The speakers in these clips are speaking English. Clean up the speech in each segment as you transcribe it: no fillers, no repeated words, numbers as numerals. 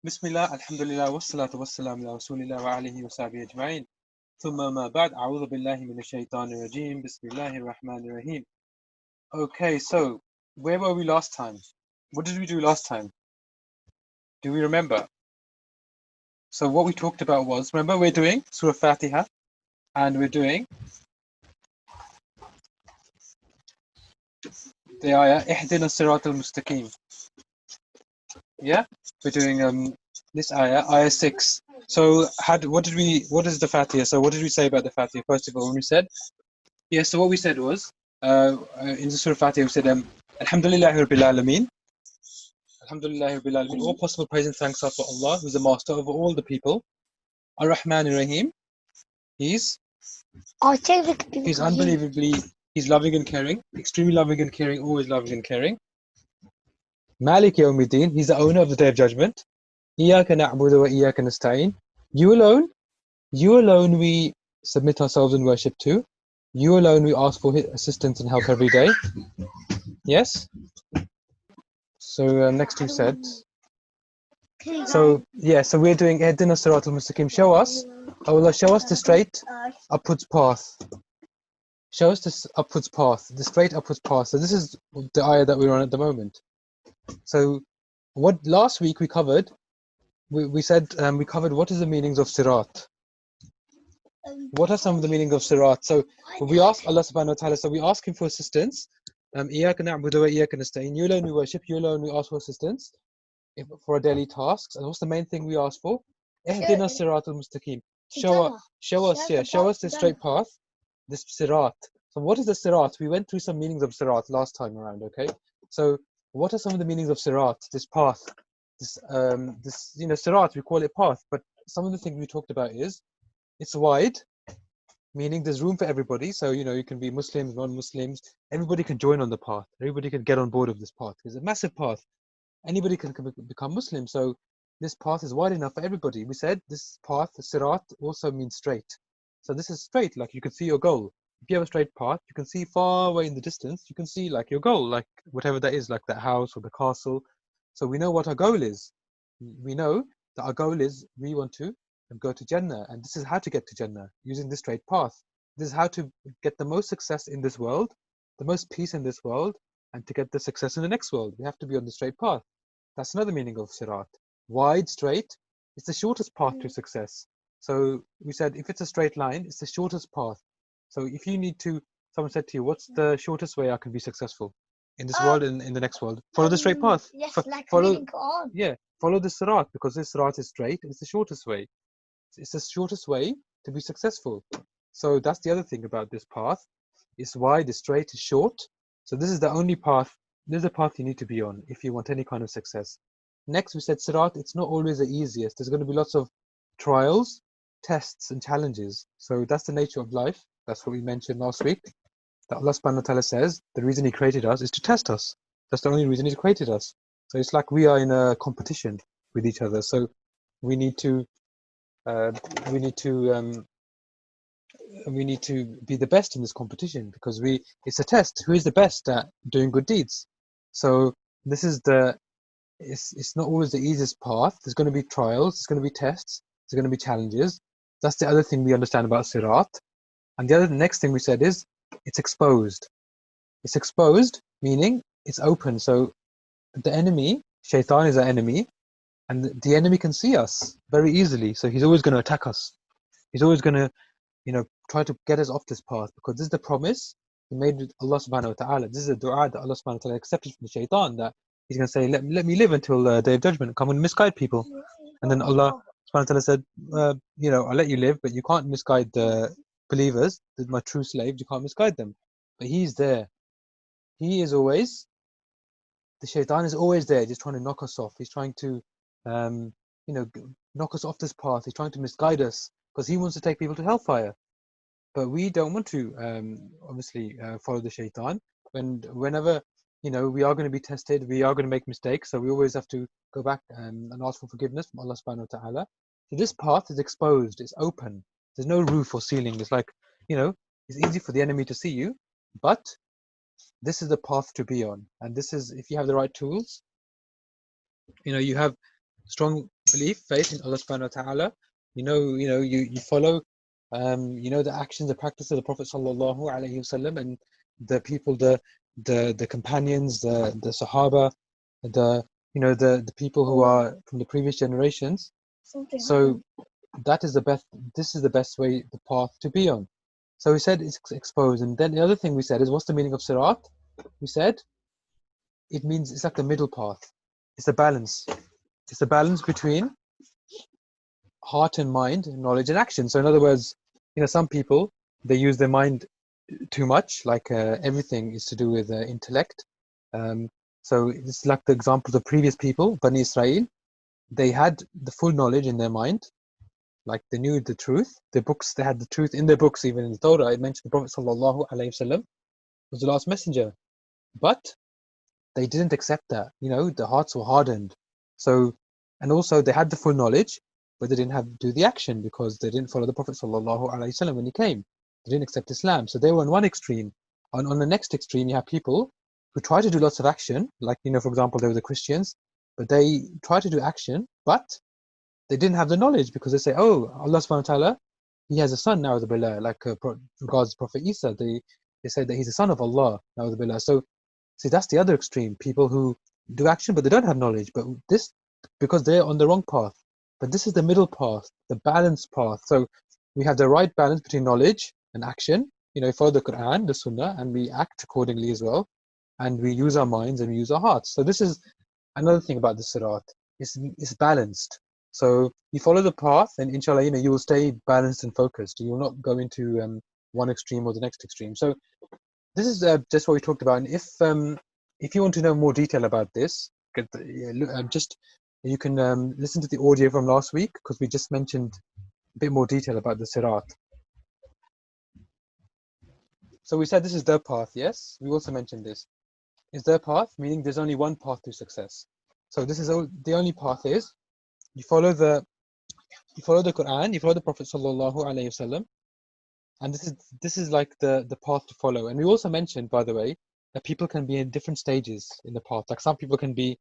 Bismillah, alhamdulillah, wassalatu wassalamu ala rasulillah wa alihi wa sahbihi ajma'in. Thumma ma ba'd, a'udhu billahi minash shaitanir rajim, bismillahir rahmanir rahim. Okay, so where were we last time? What did we do last time? Do we remember? So what we talked about was, remember we're doing Surah Fatihah, and we're doing the Ayah, Ihdina As-Sirat Al-Mustaqeem. Yeah? We're doing this Ayah 6. So what is the Fatihah? So what did we say about the Fatihah? First of all, when we said, yeah, so what we said was, in the Surah Fatihah, we said, Alhamdulillahi Rabbil Alameen. Alhamdulillahi Rabbil Alameen. All possible praise and thanks are for Allah, who is the master over all the people. Ar-Rahman Ar-Rahim. He's unbelievably, he's loving and caring, extremely loving and caring, always loving and caring. Malik Yawmiddin, he's the owner of the Day of Judgment. Iyaka na'budu wa iyaka nasta'in. You alone we submit ourselves in worship to. You alone we ask for assistance and help every day. Yes? So next we said, so we're doing Ihdina As-Sirat Al-Mustaqeem. Show us, oh Allah, show us the straight upwards path. Show us this upwards path, the straight upwards path. So this is the ayah that we're on at the moment. So what last week we covered, we said we covered what is the meanings of Sirat. What are some of the meanings of Sirat? So we ask Allah subhanahu wa ta'ala, so we ask him for assistance. Iyaka na'budu wa iyaka nasta'in. You alone we worship, you alone we ask for assistance for our daily tasks. And what's the main thing we ask for? Ihdina As-Sirat Al-Mustaqeem. Show us the straight path, this Sirat. So what is the Sirat? We went through some meanings of Sirat last time around, okay? So what are some of the meanings of Sirat, this path? This Sirat, we call it path, but some of the things we talked about is, it's wide, meaning there's room for everybody. So, you can be Muslims, non-Muslims. Everybody can join on the path. Everybody can get on board of this path. It's a massive path. Anybody can become Muslim. So this path is wide enough for everybody. We said this path, Sirat, also means straight. So this is straight, like you can see your goal. If you have a straight path, you can see far away in the distance, you can see like your goal, like whatever that is, like that house or the castle. So we know what our goal is. We know that our goal is we want to go to Jannah, and this is how to get to Jannah, using the straight path. This is how to get the most success in this world, the most peace in this world, and to get the success in the next world. We have to be on the straight path. That's another meaning of Sirat. Wide, straight, it's the shortest path to success. So we said if it's a straight line, it's the shortest path. So if you need to, someone said to you, what's the shortest way I can be successful in this world and in the next world? Follow the straight path. Yes, like follow the Sirat, because this Sirat is straight, it's the shortest way. It's the shortest way to be successful. So that's the other thing about this path. It's wide, it's straight, it's short. So this is the only path, this is the path you need to be on if you want any kind of success. Next we said Sirat, it's not always the easiest. There's going to be lots of trials, tests and challenges. So that's the nature of life. That's what we mentioned last week. That Allah subhanahu wa ta'ala says the reason he created us is to test us. That's the only reason he created us. So it's like we are in a competition with each other. So we need to be the best in this competition, because it's a test. Who is the best at doing good deeds? So this is it's not always the easiest path. There's going to be trials, there's going to be tests, there's going to be challenges. That's the other thing we understand about Sirat. And the next thing we said is it's exposed. It's exposed, meaning it's open. So the enemy, Shaitan, is our enemy, and the enemy can see us very easily. So he's always going to attack us. He's always going to, try to get us off this path, because this is the promise he made with Allah subhanahu wa ta'ala. This is a dua that Allah subhanahu wa ta'ala accepted from the Shaitan, that he's going to say, let me live until the Day of Judgment, come and misguide people. And then Allah subhanahu wa ta'ala said, I'll let you live, but you can't misguide the believers, my true slaves, you can't misguide them. But he's there. He is always, the Shaitan is always there, just trying to knock us off. He's trying to, knock us off this path. He's trying to misguide us, because he wants to take people to hellfire. But we don't want to, obviously, follow the Shaitan. Whenever, we are going to be tested, we are going to make mistakes, so we always have to go back and ask for forgiveness from Allah subhanahu wa ta'ala. So this path is exposed, it's open. There's no roof or ceiling. It's like, it's easy for the enemy to see you, but this is the path to be on. And this is, if you have the right tools, you have strong belief, faith in Allah subhanahu wa ta'ala. You follow the actions, the practice of the Prophet sallallahu alaihi wasallam, and the people, the companions, the Sahaba, the people who are from the previous generations. So that is the best. This is the best way, the path to be on. So we said it's exposed, and then the other thing we said is, what's the meaning of Sirat? We said it means it's like the middle path. It's a balance. It's a balance between heart and mind, knowledge and action. So in other words, some people, they use their mind too much, like everything is to do with intellect. So it's like the example of previous people, Bani Israel. They had the full knowledge in their mind, like they knew the truth. Their books, they had the truth in their books. Even in the Torah, it mentioned the Prophet sallallahu alaihi wasallam was the last messenger, but they didn't accept that. The hearts were hardened. So, and also they had the full knowledge, but they didn't have to do the action because they didn't follow the Prophet sallallahu alaihi wasallam when he came. They didn't accept Islam. So they were on one extreme. On the next extreme, you have people who try to do lots of action, like for example, they were the Christians, but they try to do action, but they didn't have the knowledge because they say, oh, Allah subhanahu wa ta'ala, he has a son, na'udhu billah, like regards Prophet Isa. They say that he's a son of Allah, na'udhu billah. So see, that's the other extreme. People who do action, but they don't have knowledge. But this, because they're on the wrong path. But this is the middle path, the balanced path. So we have the right balance between knowledge and action. Follow the Quran, the Sunnah, and we act accordingly as well. And we use our minds and we use our hearts. So this is another thing about the Sirat. It's balanced. So you follow the path, and inshallah, you will stay balanced and focused. You will not go into one extreme or the next extreme. So this is just what we talked about. And if you want to know more detail about this, you can listen to the audio from last week, because we just mentioned a bit more detail about the Sirat. So we said this is the path. Yes, we also mentioned this. Is the path, meaning there's only one path to success. So this is the only path is you follow the Quran, you follow the Prophet sallallahu alaihi wasallam, and this is like the path to follow. And we also mentioned, by the way, that people can be in different stages in the path. Like some people can be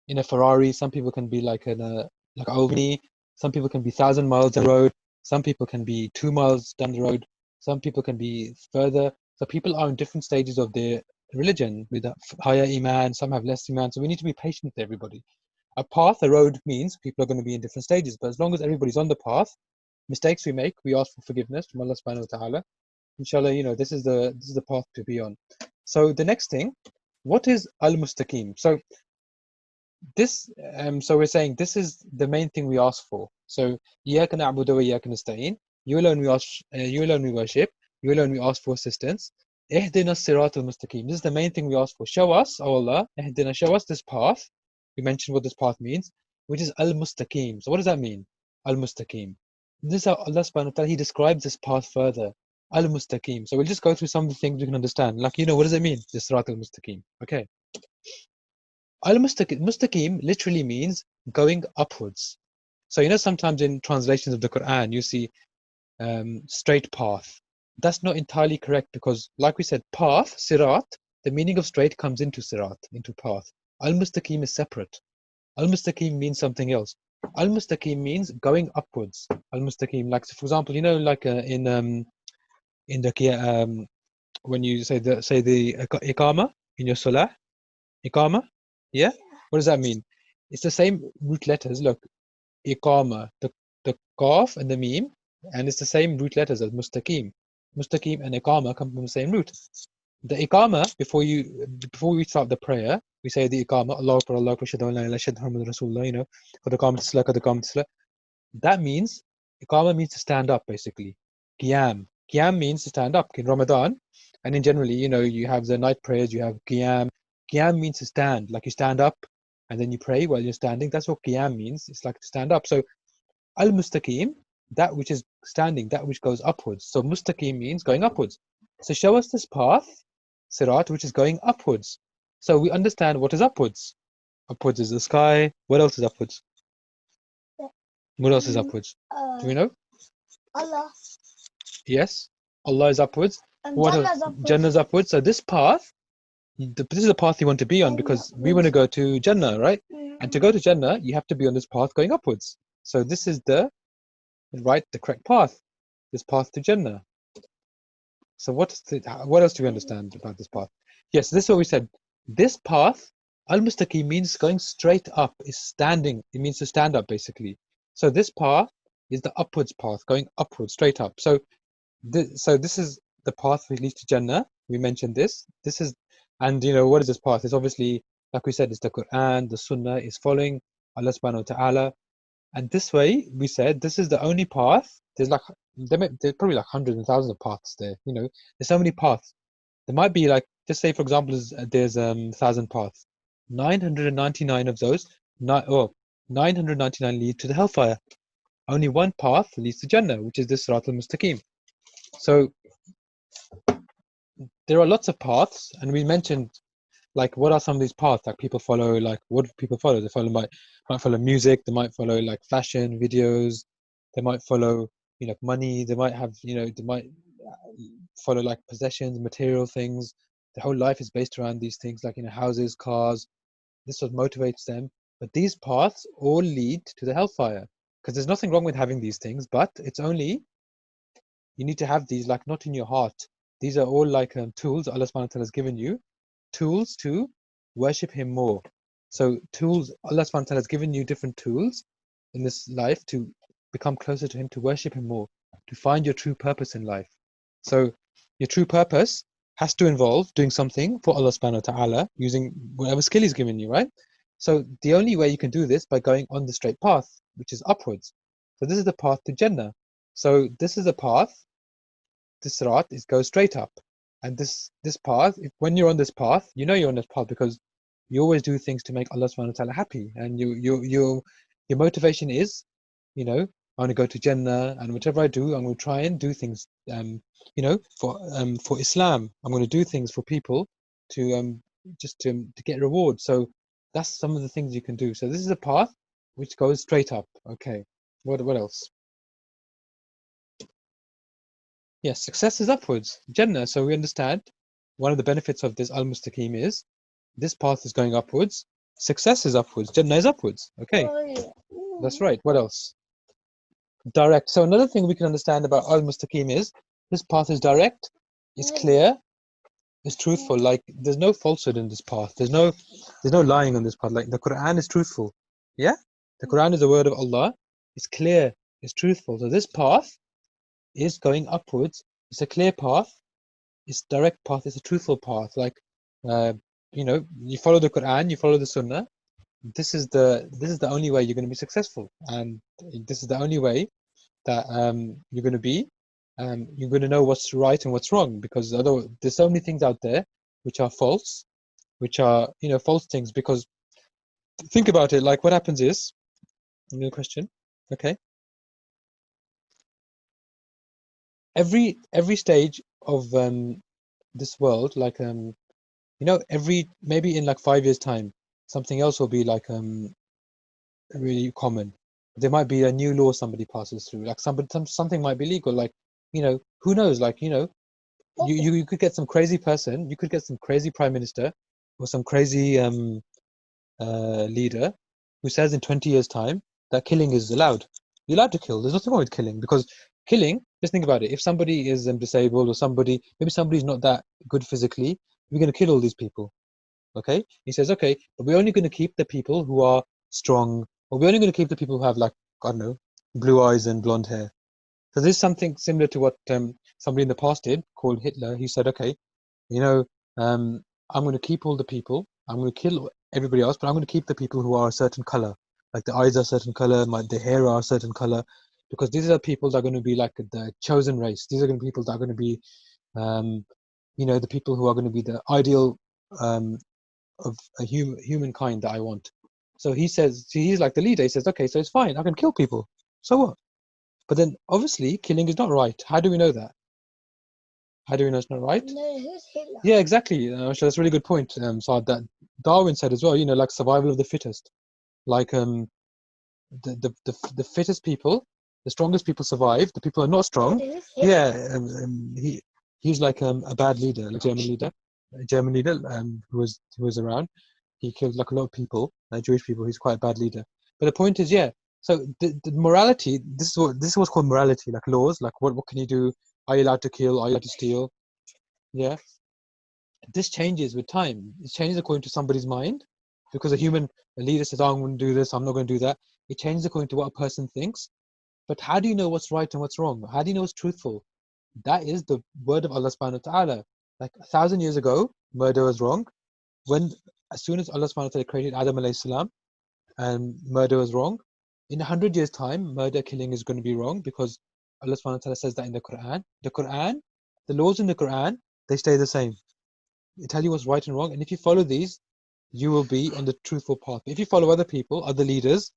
in a Ferrari, some people can be like in a Omni, some people can be 1,000 miles down the road, some people can be 2 miles down the road, some people can be further. So people are in different stages of their religion with a higher iman, some have less iman. So we need to be patient with everybody. A path, a road, means people are going to be in different stages, but as long as everybody's on the path, mistakes we make, we ask for forgiveness from Allah subhanahu wa ta'ala. Inshallah, this is the path to be on. So the next thing, what is Al-Mustaqeem? So this so we're saying this is the main thing we ask for. So إياك نعبد وإياك نستعين. You alone we worship, you alone we ask for assistance. اهدنا الصراط المستقيم. This is the main thing we ask for. Show us, oh Allah, اهدنا, show us this path. We mentioned what this path means, which is Al-Mustaqeem. So what does that mean? Al-Mustaqeem. This is how Allah subhanahu wa ta'ala, he describes this path further. Al-Mustaqeem. So we'll just go through some of the things we can understand. Like, what does it mean? This Sirat al-Mustaqeem. Okay. Al-Mustaqeem literally means going upwards. So sometimes in translations of the Quran you see straight path. That's not entirely correct, because like we said, path, Sirat, the meaning of straight comes into Sirat, into path. Al-Mustaqeem is separate. Al-Mustaqeem means something else. Al-Mustaqeem means going upwards. Al-Mustaqeem, like for example, like in the when you say the Iqama in your Salah, Iqama, yeah? What does that mean? It's the same root letters. Look, Iqama, the Qaf and the Mim, and it's the same root letters as Mustaqeem. Mustaqeem and Iqama come from the same root. The Iqama, before we start the prayer, we say the Iqama, Allahu Akbar, Allahu Akbar, Ashhadu an la ilaha illallah, Muhammadur Rasulullah, qad qamatis salah, qad qamatis salah. That means, Iqama means to stand up, basically. Qiyam. Qiyam means to stand up in Ramadan. And in generally, you have the night prayers, you have Qiyam. Qiyam means to stand, like you stand up and then you pray while you're standing. That's what Qiyam means. It's like to stand up. So, Al-Mustaqeem, that which is standing, that which goes upwards. So, Mustaqeem means going upwards. So, show us this path, Sirat, which is going upwards. So, we understand what is upwards. Upwards is the sky. What else is upwards? What else is upwards? Do we know? Allah. Yes, Allah is upwards. And what Jannah is upwards. Jannah is upwards. So this path this is the path you want to be on, because we want to go to Jannah, right? And to go to Jannah, you have to be on this path going upwards. So this is the correct path, this path to Jannah. So what else do we understand about this path? Yes, this is what we said. This path, Al-Mustaqeem, means going straight up, is standing. It means to stand up, basically. So this path is the upwards path, going upwards, straight up. So this is the path which leads to Jannah. We mentioned this. And what is this path? It's obviously, like we said, it's the Quran, the Sunnah, is following Allah subhanahu wa ta'ala. And this way, we said, this is the only path. There's probably like hundreds and thousands of paths there. There's so many paths. There might be like, just say for example, there's 1,000 paths. 999 of those, 999 lead to the hellfire. Only one path leads to Jannah, which is the Sirat Al-Mustaqeem. So there are lots of paths, and we mentioned like what are some of these paths that people follow. Like what do people follow? They might follow music, they might follow like fashion videos, they might follow money, they might have they might follow like possessions, material things. Their whole life is based around these things, like houses, cars. This what motivates them. But these paths all lead to the hellfire, because there's nothing wrong with having these things, but it's only you need to have these like not in your heart. These are all like tools Allah subhanahu wa ta'ala has given you, tools to worship Him more. So tools, Allah subhanahu wa ta'ala has given you different tools in this life to become closer to Him, to worship Him more, to find your true purpose in life. So your true purpose has to involve doing something for Allah subhanahu wa ta'ala using whatever skill He's given you, right? So the only way you can do this by going on the straight path, which is upwards. So this is the path to Jannah. So this is the path. This Sirat goes straight up. And this path, when you're on this path, you're on this path because you always do things to make Allah subhanahu wa ta'ala happy. And your motivation is, I want to go to Jannah, and whatever I do, I'm going to try and do things, for Islam. I'm going to do things for people to just to get reward. So that's some of the things you can do. So this is a path which goes straight up. Okay. What else? Yes, success is upwards, Jannah. So we understand one of the benefits of this Al-Mustaqeem is this path is going upwards. Success is upwards. Jannah is upwards. Okay, that's right. What else? Direct. So another thing we can understand about Al-Mustaqeem is this path is direct, is clear, is truthful. Like there's no falsehood in this path. There's no lying on this path. Like the Quran is truthful. Yeah, the Quran is the word of Allah. It's clear. It's truthful. So this path is going upwards. It's a clear path. It's direct path. It's a truthful path. Like, you follow the Quran, you follow the Sunnah. This is the only way you're going to be successful, and this is the only way that you're going to be. You're going to know what's right and what's wrong, because although there's so many things out there which are false, which are false things. Because think about it. Like what happens is, question. Okay. Every stage of this world, like maybe in like 5 years time, something else will be like really common. There might be a new law somebody passes through, like something might be legal, like who knows, like you could get some crazy person, you could get some crazy prime minister or some crazy leader who says in 20 years time that killing is allowed. You're allowed to kill. There's nothing wrong with killing, because killing, just think about it. If somebody is disabled, or maybe somebody's not that good physically, we're going to kill all these people. Okay? He says, okay, but we're only going to keep the people who are strong, or we're only going to keep the people who have, like, I don't know, blue eyes and blonde hair. So this is something similar to what somebody in the past did, called Hitler. He said, okay, I'm going to keep all the people. I'm going to kill everybody else, but I'm going to keep the people who are a certain color. Like the eyes are a certain color, the hair are a certain color, because these are people that are going to be like the chosen race. These are going to be people that are going to be, the people who are going to be the ideal of a humankind that I want. So he says, he's like the leader. He says, okay, so it's fine. I can kill people. So what? But then obviously killing is not right. How do we know that? How do we know it's not right? No, who's Hitler? Yeah, exactly. So that's a really good point, Saad, that Darwin said as well, like survival of the fittest. Like the fittest people, the strongest people survive. The people who are not strong. Who's Hitler? Yeah, he's like a bad leader, like a German leader. a German leader who was around. He killed like a lot of people, Jewish people. He's quite a bad leader. But the point is, yeah. So the morality. This is what's called morality, like laws. Like what can you do? Are you allowed to kill? Are you allowed to steal? Yeah. This changes with time. It changes according to somebody's mind, because a leader says, "Oh, I'm going to do this. I'm not going to do that." It changes according to what a person thinks. But how do you know what's right and what's wrong? How do you know what's truthful? That is the word of Allah subhanahu wa ta'ala. Like 1,000 years ago, murder was wrong. As soon as Allah subhanahu wa ta'ala created Adam alayhi salam, and murder was wrong. In 100 years' time, murder, killing is going to be wrong, because Allah subhanahu wa ta'ala says that in the Quran. The laws in the Quran, they stay the same. They tell you what's right and wrong, and if you follow these, you will be on the truthful path. If you follow other people, other leaders,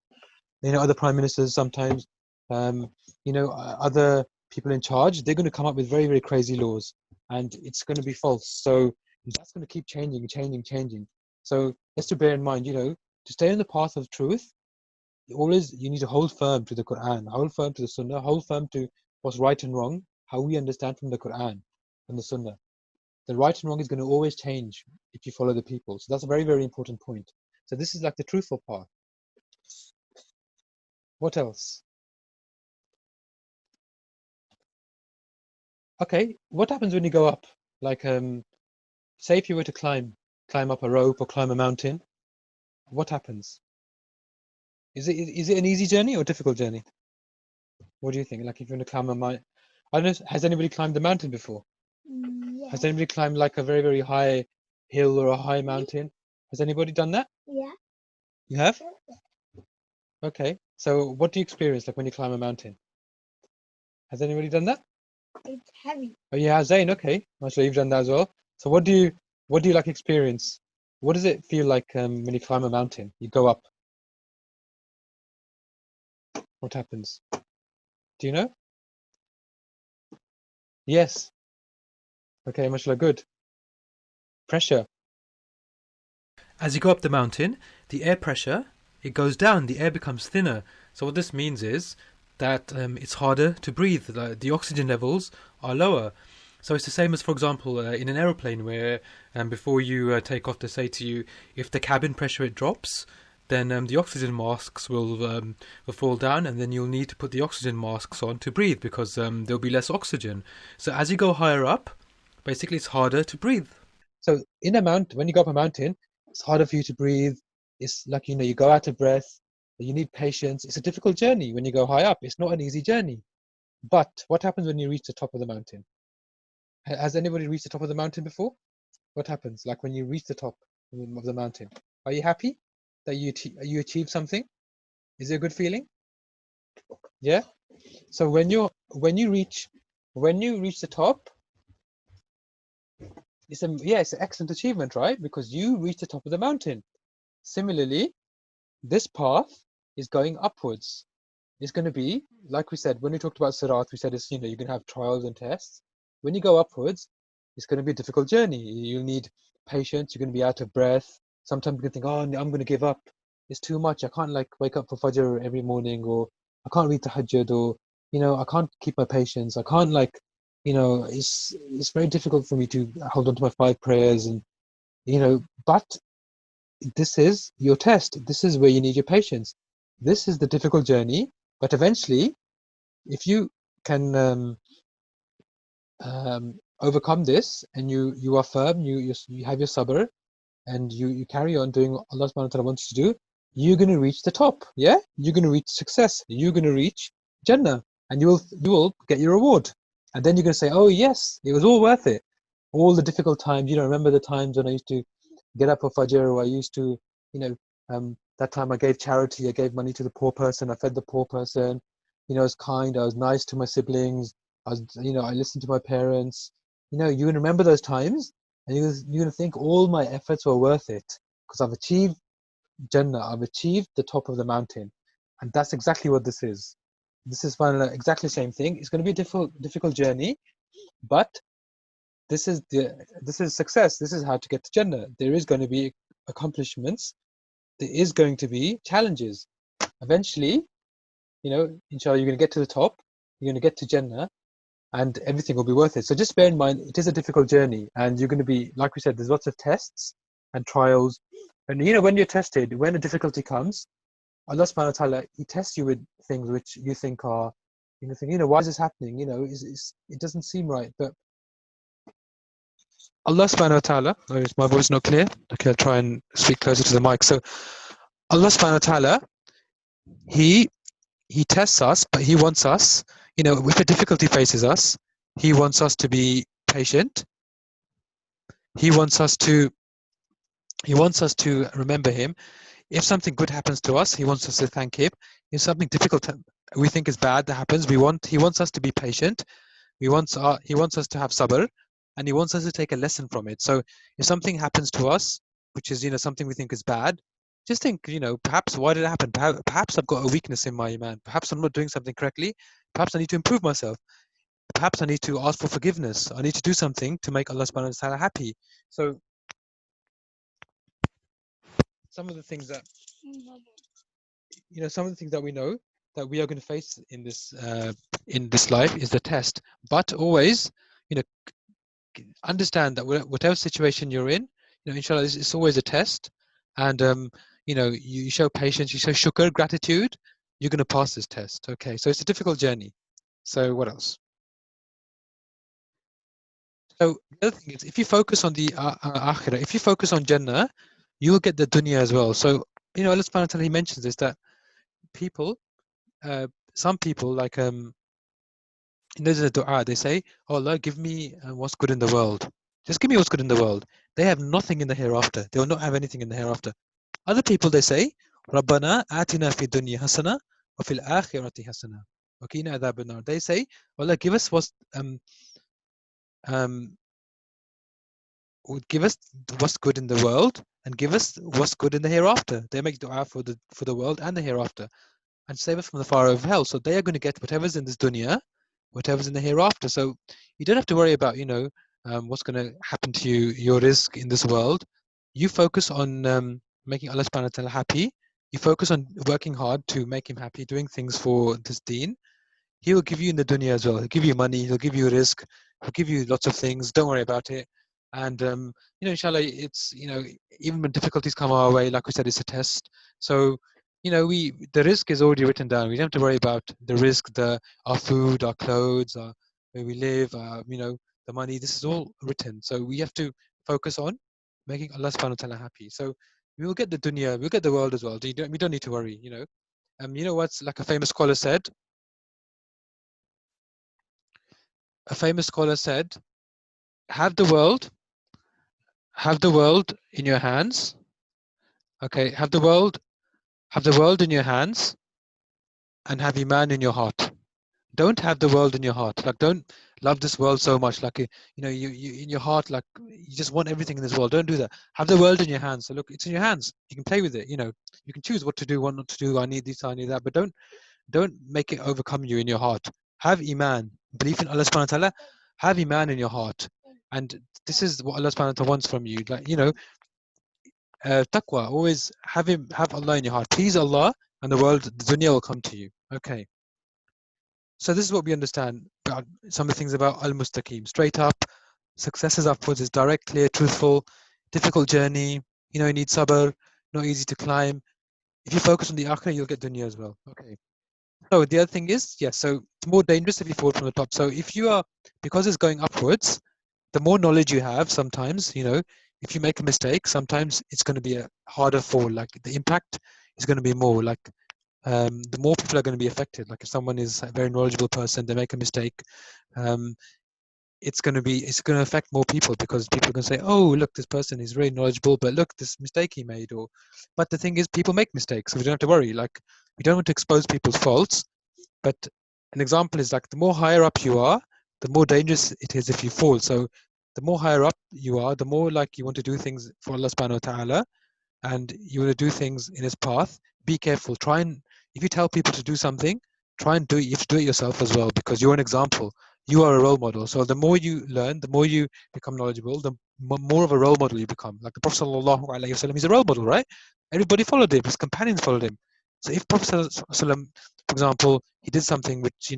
other prime ministers sometimes, um, other people in charge, they're going to come up with very, very crazy laws, and it's going to be false. So that's going to keep changing. So just to bear in mind, to stay on the path of truth, always you need to hold firm to the Quran, hold firm to the Sunnah, hold firm to what's right and wrong, how we understand from the Quran and the Sunnah. The right and wrong is going to always change if you follow the people. So that's a very, very important point. So this is like the truthful path. What else? Okay, what happens when you go up? Like, say if you were to climb up a rope or climb a mountain, what happens? Is it an easy journey or a difficult journey? What do you think? Like if you're going to climb a mountain, I don't know, has anybody climbed a mountain before? Yeah. Has anybody climbed like a very, very high hill or a high mountain? Has anybody done that? Yeah. You have? Okay. So what do you experience like when you climb a mountain? Has anybody done that? It's heavy. Oh yeah, Zayn, okay. I'm sure you've done that as well. So what do you like experience? What does it feel like when you climb a mountain? You go up. What happens? Do you know? Yes. Okay, mashallah, good. Pressure. As you go up the mountain, the air pressure, it goes down, the air becomes thinner. So what this means is that it's harder to breathe. The oxygen levels are lower. So it's the same as, for example, in an aeroplane where before you take off, they say to you, if the cabin pressure it drops, then the oxygen masks will fall down, and then you'll need to put the oxygen masks on to breathe, because there'll be less oxygen. So as you go higher up, basically it's harder to breathe. So in a mountain, when you go up a mountain, it's harder for you to breathe. It's like, you go out of breath. You need patience. It's a difficult journey when you go high up. It's not an easy journey. But what happens when you reach the top of the mountain? Has anybody reached the top of the mountain before? What happens like when you reach the top of the mountain? Are you happy that you achieved something? Is it a good feeling? Yeah. So when you reach the top, it's an excellent achievement, right? Because you reached the top of the mountain. Similarly, this path is going upwards. It's going to be, like we said, when we talked about Sirat, we said it's, you're going to have trials and tests. When you go upwards, it's going to be a difficult journey. You'll need patience. You're going to be out of breath. Sometimes you can think, oh, I'm going to give up. It's too much. I can't like wake up for Fajr every morning, or I can't read Tahajjud, or, I can't keep my patience. I can't like, it's very difficult for me to hold on to my 5 prayers, and, but this is your test. This is where you need your patience. This is the difficult journey, but eventually, if you can overcome this, and you are firm, you have your sabr, and you carry on doing what Allah subhanahu wa ta'ala wants you to do, you're going to reach the top. Yeah, you're going to reach success. You're going to reach Jannah, and you will get your reward. And then you're going to say, oh yes, it was all worth it. All the difficult times. Remember the times when I used to get up for Fajr, or I used to, that time I gave charity, I gave money to the poor person, I fed the poor person, I was kind, I was nice to my siblings, I listened to my parents. You're going to remember those times, and you're going to think all my efforts were worth it, because I've achieved Jannah, I've achieved the top of the mountain. And that's exactly what this is. This is exactly the same thing. It's going to be a difficult journey, but this is success. This is how to get to Jannah. There is going to be accomplishments. There is going to be challenges. Eventually, inshallah, you're going to get to the top. You're going to get to Jannah, and everything will be worth it. So just bear in mind, it is a difficult journey, and you're going to be, like we said, there's lots of tests and trials. And when you're tested, when a difficulty comes, Allah subhanahu wa ta'ala, He tests you with things which you think are, why is this happening? It doesn't seem right. But Allah subhanahu wa ta'ala, oh, is my voice not clear? Okay, I'll try and speak closer to the mic. So Allah subhanahu wa ta'ala, He tests us, but He wants us, if a difficulty faces us, He wants us to be patient. He wants us to remember Him. If something good happens to us, He wants us to thank Him. If something difficult we think is bad that happens, He wants us to be patient. He wants us to have sabr, and He wants us to take a lesson from it. So if something happens to us, which is something we think is bad, just think, perhaps why did it happen? Perhaps I've got a weakness in my iman. Perhaps I'm not doing something correctly. Perhaps I need to improve myself. Perhaps I need to ask for forgiveness. I need to do something to make Allah subhanahu wa ta'ala happy. So some of the things that we know that we are going to face in this life is the test. But always, understand that whatever situation you're in, inshallah, it's always a test. And you show patience, you show shukr, gratitude, you're going to pass this test. Okay, so it's a difficult journey. So what else? So the other thing is, if you focus on the akhirah, if you focus on Jannah, you will get the dunya as well. So Allah subhanahu wa ta'ala, He mentions this, that people, some people, like there's a dua, they say, oh Allah, give me what's good in the world. Just give me what's good in the world. They have nothing in the hereafter. They will not have anything in the hereafter. Other people, they say, Rabbana atina fi dunya hasana wa fil akhirati hasana wa qina adhaban nar. They say, Allah, give us give us what's good in the world, and give us what's good in the hereafter. They make dua for the world and the hereafter, and save us from the fire of hell. So they are going to get whatever's in this dunya, whatever's in the hereafter. So you don't have to worry about what's going to happen to you, your rizq in this world. You focus on making Allah subhanahu wa ta'ala happy. You focus on working hard to make Him happy, doing things for this deen. He will give you in the dunya as well. He'll give you money, He'll give you rizq, He'll give you lots of things. Don't worry about it. And inshallah, it's even when difficulties come our way, like we said, it's a test. So the rizq is already written down. We don't have to worry about the rizq, our food, our clothes, where we live, the money. This is all written. So we have to focus on making Allah subhanahu wa ta'ala happy. So we will get the dunya, we'll get the world as well. We don't need to worry. What's like a famous scholar said? A famous scholar said, have the world in your hands. Okay, have the world in your hands, and have Iman in your heart. Don't have the world in your heart. Like, don't love this world so much. Like, you in your heart, like you just want everything in this world. Don't do that. Have the world in your hands. So look, it's in your hands. You can play with it. You can choose what to do, what not to do. I need this, I need that. But don't make it overcome you in your heart. Have Iman, belief in Allah subhanahu wa ta'ala. Have Iman in your heart. And this is what Allah subhanahu wa ta'ala wants from you. Like, taqwa, always have Allah in your heart. Please Allah, and the world, the dunya will come to you. Okay. So this is what we understand about some of the things about Al-Mustaqeem. Straight up, success is upwards, is direct, clear, truthful, difficult journey. You need sabr, not easy to climb. If you focus on the akhirah, you'll get dunya as well. Okay. So the other thing is, yes, so it's more dangerous if you fall from the top. So if you are, because it's going upwards, the more knowledge you have, sometimes, if you make a mistake, sometimes it's going to be a harder fall. Like the impact is going to be more. Like the more people are going to be affected. Like if someone is a very knowledgeable person, they make a mistake, it's going to affect more people, because people are going to say, oh, look, this person is really knowledgeable, but look, this mistake he made. But the thing is, people make mistakes, so we don't have to worry. Like, we don't want to expose people's faults. But an example is, like, the more higher up you are, the more dangerous it is if you fall. So the more higher up you are, the more like you want to do things for Allah subhanahu wa ta'ala, and you want to do things in His path. Be careful. If you tell people to do something, try and you have to do it yourself as well, because you're an example. You are a role model. So the more you learn, the more you become knowledgeable, the more of a role model you become. Like the Prophet sallallahu alaihi wasallam, he's a role model, right? Everybody followed him. His companions followed him. So if Prophet sallallahu alaihi wasallam, for example, he did something which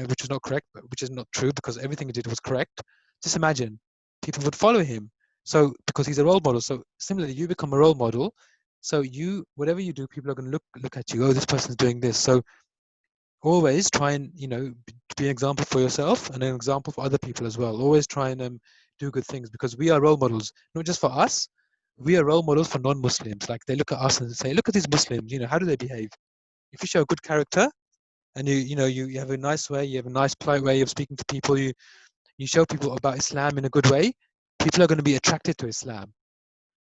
which was not correct, but which is not true because everything he did was correct. Just imagine, people would follow him. So because he's a role model. So similarly, you become a role model. So you, whatever you do, people are going to look at you. Oh, this person's doing this. So always try and be an example for yourself and an example for other people as well. Always try and do good things because we are role models, not just for us. We are role models for non-Muslims. Like they look at us and say, look at these Muslims. How do they behave? If you show a good character and you have a nice way, you have a nice polite way of speaking to people, you show people about Islam in a good way, people are going to be attracted to Islam.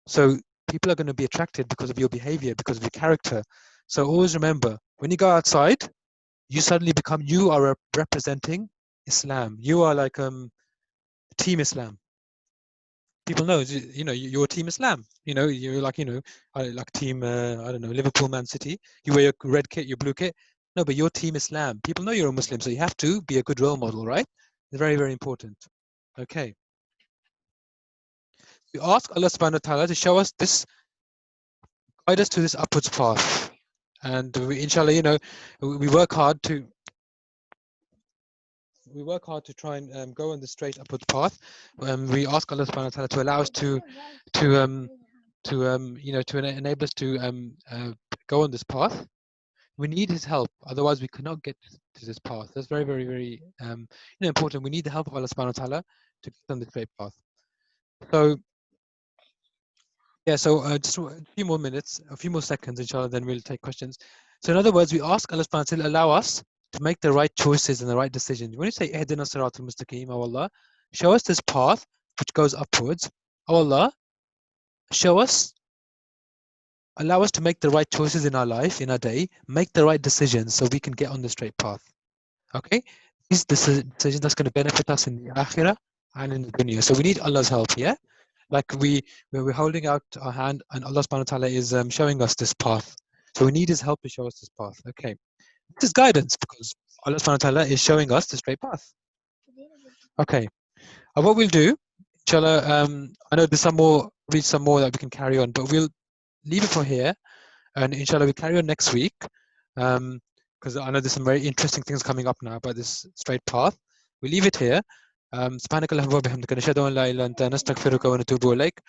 So people are going to be attracted because of your behavior, because of your character. So always remember, when you go outside, you are representing Islam. You are like team Islam. People know, you're team Islam. You're like, like team, I don't know, Liverpool, Man City. You wear your red kit, your blue kit. No, but you're team Islam. People know you're a Muslim, so you have to be a good role model, right? It's very, very important. Okay. We ask Allah subhanahu wa ta'ala to show us this, guide us to this upwards path. And inshallah, we work hard to try and go on the straight upward path. We ask Allah subhanahu wa ta'ala to allow us to enable us to go on this path. We need his help, otherwise we cannot get to this path. That's very, very, very important. We need the help of Allah subhanahu wa ta'ala to get on the straight path. So yeah, so just a few more minutes, a few more seconds, inshallah, then we'll take questions. So in other words, we ask Allah subhanahu wa ta'ala to allow us to make the right choices and the right decisions. When you say Ihdina Sirat Al-Mustaqeem, oh Allah, show us this path which goes upwards. Oh Allah, allow us to make the right choices in our life, in our day, make the right decisions so we can get on the straight path. Okay? These decisions that's going to benefit us in the akhirah and in the dunya. So we need Allah's help, yeah? Like we're holding out our hand and Allah subhanahu wa ta'ala is showing us this path. So we need his help to show us this path. Okay. This is guidance because Allah subhanahu wa ta'ala is showing us the straight path. Okay. What we'll do, inshallah, I know there's some more that we can carry on, but we'll leave it for here. And inshallah, we'll carry on next week. Because I know there's some very interesting things coming up now about this straight path. We leave it here. سبحانك اللهم وبحمدك نشهد أن لا إله إلا أنت نستغفرك ونتوب إليك